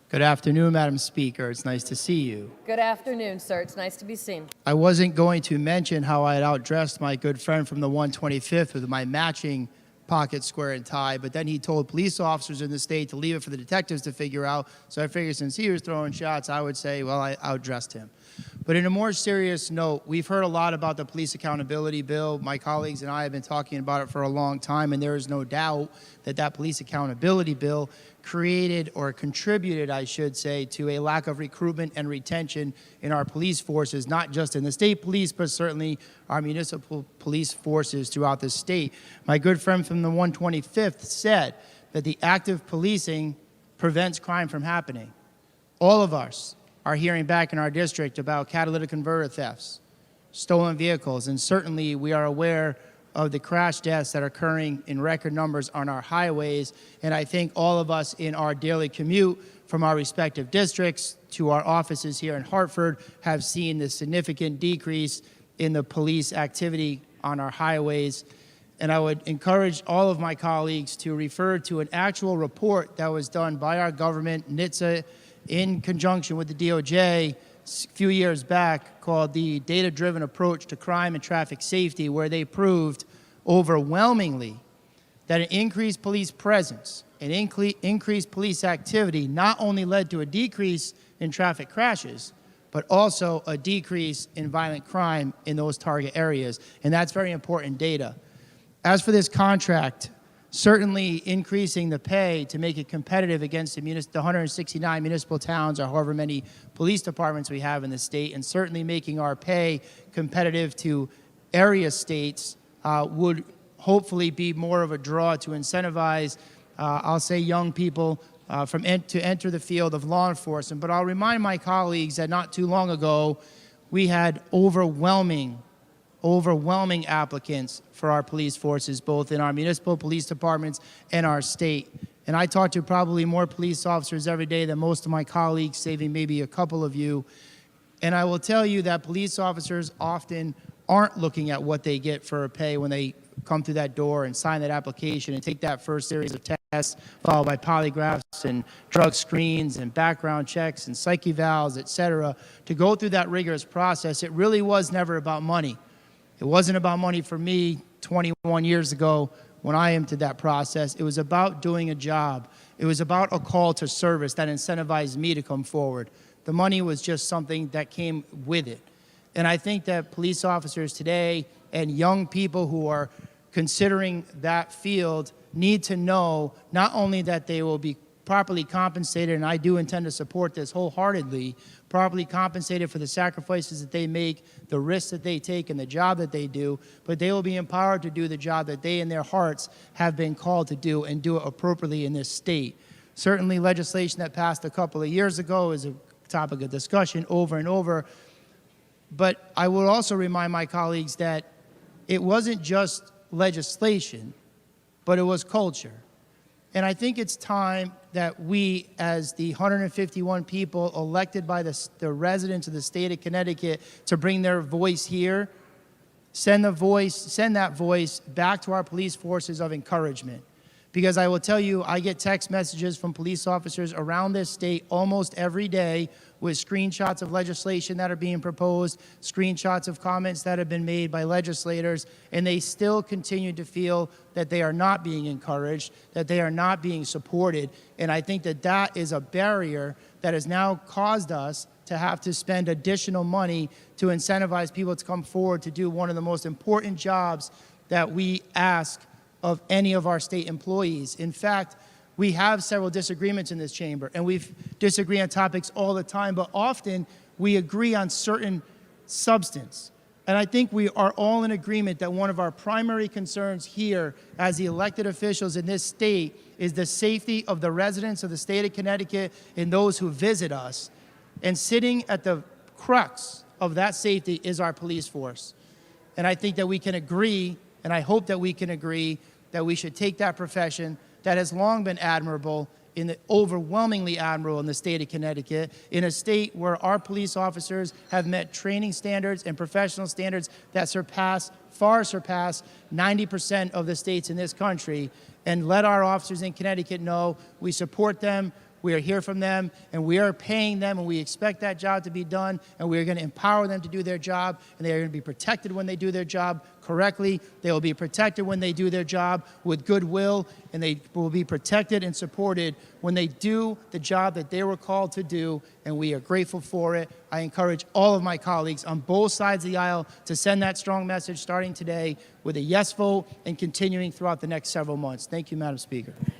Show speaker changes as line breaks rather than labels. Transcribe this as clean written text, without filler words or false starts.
Good afternoon, Madam Speaker. It's nice to see you.
Good afternoon, sir. It's nice to be seen.
I wasn't going to mention how I had outdressed my good friend from the 125th with my matching pocket square and tie, but then he told police officers in the state to leave it for the detectives to figure out. So I figured since he was throwing shots, I would say, well, I outdressed him. But in a more serious note, we've heard a lot about the police accountability bill. My colleagues and I have been talking about it for a long time, and there is no doubt that that police accountability bill created or contributed, I should say, to a lack of recruitment and retention in our police forces, not just in the state police, but certainly our municipal police forces throughout the state. My good friend from the 125th said that the active policing prevents crime from happening. All of us are hearing back in our district about catalytic converter thefts, stolen vehicles, and certainly we are aware of the crash deaths that are occurring in record numbers on our highways. And I think all of us in our daily commute from our respective districts to our offices here in Hartford have seen the significant decrease in the police activity on our highways. And I would encourage all of my colleagues to refer to an actual report that was done by our government, NHTSA, in conjunction with the DOJ a few years back, called the Data-Driven Approach to Crime and Traffic Safety, where they proved overwhelmingly that an increased police presence and increased police activity not only led to a decrease in traffic crashes, but also a decrease in violent crime in those target areas. And that's very important data. As for this contract, certainly increasing the pay to make it competitive against the 169 municipal towns or however many police departments we have in the state, and certainly making our pay competitive to area states would hopefully be more of a draw to incentivize, I'll say, young people to enter the field of law enforcement. But I'll remind my colleagues that not too long ago, we had overwhelming applicants for our police forces, both in our municipal police departments and our state. And I talk to probably more police officers every day than most of my colleagues, saving maybe a couple of you. And I will tell you that police officers often aren't looking at what they get for a pay when they come through that door and sign that application and take that first series of tests, followed by polygraphs and drug screens and background checks and psych evals, et cetera. To go through that rigorous process, it really was never about money. It wasn't about money for me 21 years ago when I entered that process. It was about doing a job. It was about a call to service that incentivized me to come forward. The money was just something that came with it. And I think that police officers today and young people who are considering that field need to know not only that they will be properly compensated, and I do intend to support this wholeheartedly, properly compensated for the sacrifices that they make, the risks that they take, and the job that they do, but they will be empowered to do the job that they in their hearts have been called to do and do it appropriately in this state. Certainly legislation that passed a couple of years ago is a topic of discussion over and over, but I will also remind my colleagues that it wasn't just legislation, but it was culture. And I think it's time that we, as the 151 people elected by the residents of the state of Connecticut to bring their voice here, send that voice back to our police forces of encouragement. Because I will tell you, I get text messages from police officers around this state almost every day with screenshots of legislation that are being proposed, screenshots of comments that have been made by legislators, and they still continue to feel that they are not being encouraged, that they are not being supported. And I think that that is a barrier that has now caused us to have to spend additional money to incentivize people to come forward to do one of the most important jobs that we ask of any of our state employees. In fact, we have several disagreements in this chamber, and we disagree on topics all the time, but often we agree on certain substance. And I think we are all in agreement that one of our primary concerns here as the elected officials in this state is the safety of the residents of the state of Connecticut and those who visit us. And sitting at the crux of that safety is our police force. And I think that we can agree, and I hope that we can agree, that we should take that profession that has long been admirable, overwhelmingly admirable in the state of Connecticut, in a state where our police officers have met training standards and professional standards that far surpass 90% of the states in this country, and let our officers in Connecticut know we support them, We are here from them, and we are paying them, and we expect that job to be done, and we are going to empower them to do their job, and they are going to be protected when they do their job correctly. They will be protected when they do their job with goodwill, and they will be protected and supported when they do the job that they were called to do, and we are grateful for it. I encourage all of my colleagues on both sides of the aisle to send that strong message starting today with a yes vote and continuing throughout the next several months. Thank you, Madam Speaker.